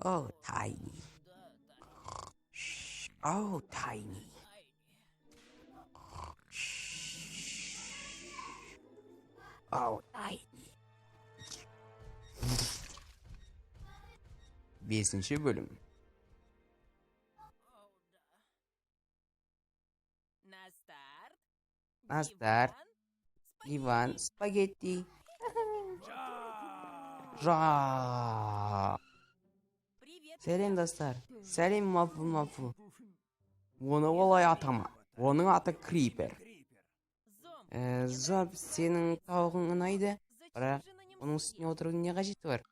Oh, Tiny. Shh. Oh, Tiny. Shh. Oh, Tiny. 5. bölüm. На старт. Иван, спагетти. Жа. Сәлем достар. Сәлем мафу. Оны олай атама. Оның аты Крипер. Зомб, сенің тауығың ұнайды, бірақ оның үстіне отырудың не қажеті бар?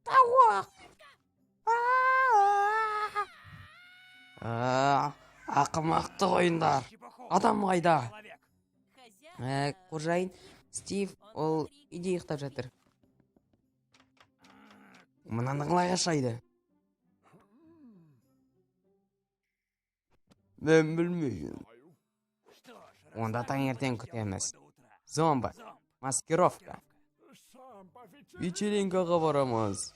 Тауық! Ақымақты ойындар. Адам қайда? Қожайын, Стив, ол үйде ұйықтап жатыр. Мынаны қалай ашайды? Мен білмеймін. Онда таңертең күтеміз. Зомбы, маскировка. Вечеринкаға барамыз.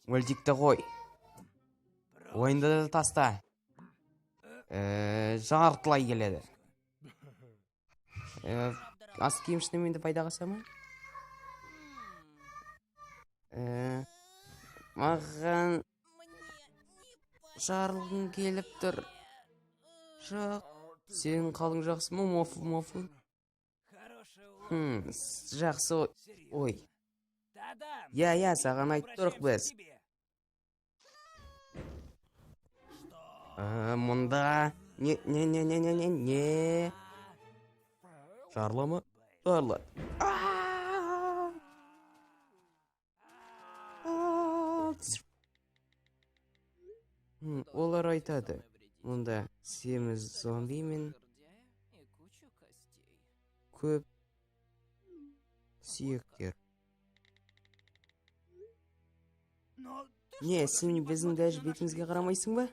Мультикті қой. Ойынды да таста. Жартылай келеді. Ас киім шынымен де пайдаға сама? Маған жарылғың келіп тұр. Жоқ, сенің қалың жақсы ма, мафу? Жақсы ой. Я, саған айтып тұрық біз. Мұнда... Не... Жарла ма? Жарла. Олар айтады. Мұнда семіз зомби мен көп сүйектер. Не, сен біздің дәж бетімізге қарамайсың ба?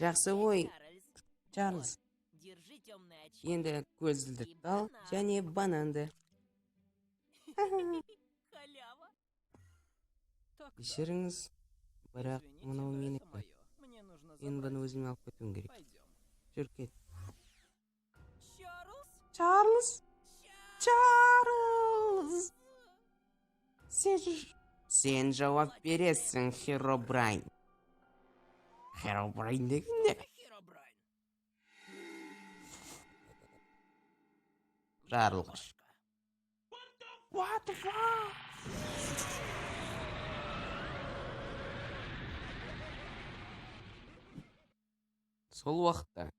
Жақсы ой, Чарльз. Енді көзілдіріп ал, және бананды. Кешіріңіз, бірақ мұнау менікі. Мен бұны өзіме алып кетуім керек. Жүр кет. Чарльз! Сен жауап бересің, Херобрайн. Херобрайн деген не? Жарылғыш. What the fuck? Сол уақытта.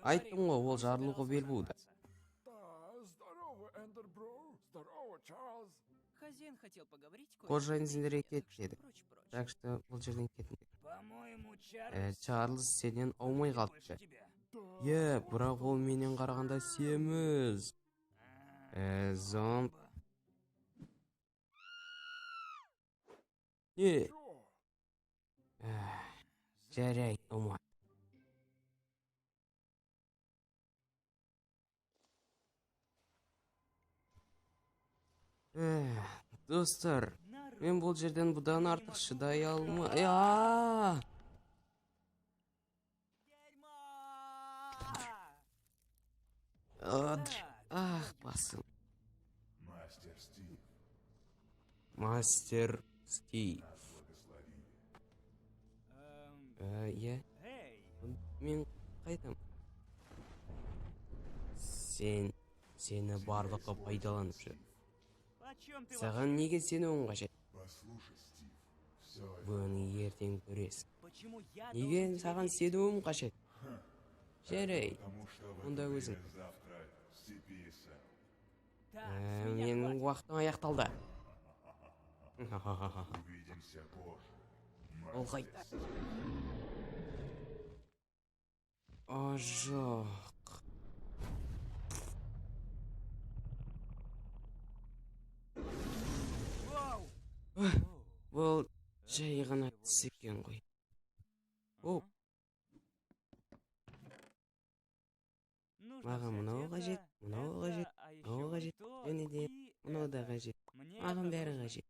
Айттым ғой, ол жарылуға бел буды. Қожайын сендерге кет деді. Так что бұл жерден кетіңдер. Чарльз сенен аумай қалыпты. Бірақ ол менен қарағанда семіз. Зомб. Не? Жарай, ұмат. Достар, мен бұл жерден бұдан артық шыдай алмай... Басым. Мастер Стив. Мен қайтам. Сені барлыққа пайдаланып жүр. Саған неге сенуің қажет? Бұны ертең көресің. Неге саған сенуім қажет? Жарай, онда өзің. Менің уақытым аяқталды. Увидимся позже. Ол қайда? О, жоқ. Бұл жай ғана түс екен ғой. Оу, маған мынау қажет, мынау қажет, мынау қажет, және де мынау да қажет. Маған бәрі қажет.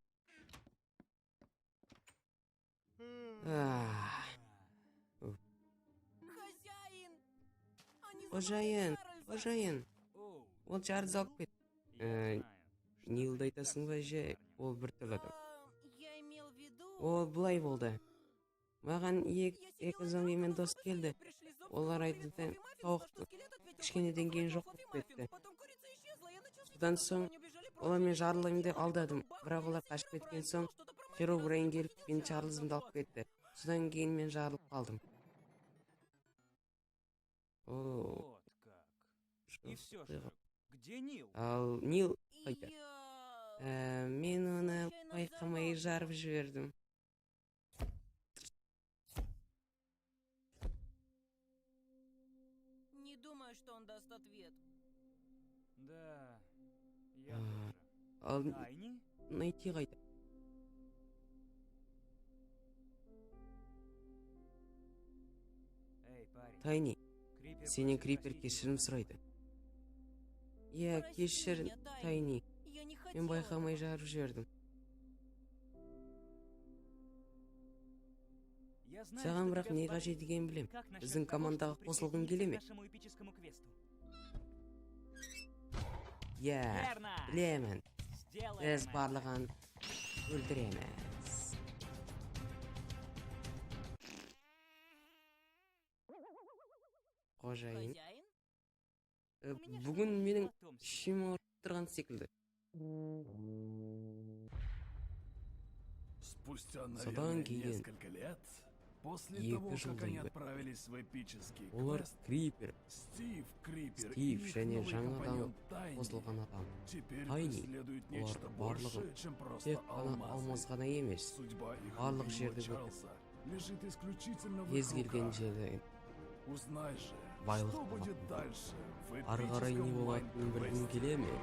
Қожайын, қожайын, ол Чарльз алып кет. Нилді айтасың ба, жай, ол бір түрлі адам. Ол бұлай болды. Маған екі зомбимен дос келді. Олар айтты, тауықты кішкенеден кейін жоқ болып кетті. Содан соң олармен жарылайын деп алдадым. Бірақ олар қашып кеткен соң Херобрайн келіп мен Чарльзымды алып кетті. Содан кейін мен жарылып қалдым. Вот как. И все же, где Нил? Ал Нил қайда? Мен оны байқамай жарып жібердім. Не думаю, что он даст ответ. Да, я тоже. Ал Тайни? найти қайда? Эй, парень. Тайни, Крипер сенен просит Крипер простить. кешірім сұрайды. Иә, Прости кешір, меня, Тайни. Я не Мен хотела. байқамай жарып жібердім. Я знаю, Саған что бірақ тебя не спалили. қажет екенін білем. Как насчет Біздің того, командаға чтобы қосылғың присоединиться келе ме? к нашему эпическому квесту? Иә, Верно! білемін. Сделаем Біз это. барлығын өлтіреміз. Қожайын, Хозяин? бүгін менің Потом ішім ауырып тұрған секілді. Спустя, Содан наверное, кейін несколько лет, после екі того, как жылдай они өтті. отправились в эпический Олар квест, Крипер, Стив, Крипер Стив и их және новый жаңадан компаньон Тайни қосылған адам. теперь Тайни, преследуют олар нечто барлығы большее, чем просто тек қана алмаз алмазы. ғана емес, Судьба их барлық любимого жерді Чарльза лежит исключительно в кез их келген руках. жерде Узнай же, байлық что будет табатын. дальше в Ары қарай не эпическом болатынын білгің Майнквесте. келе ме?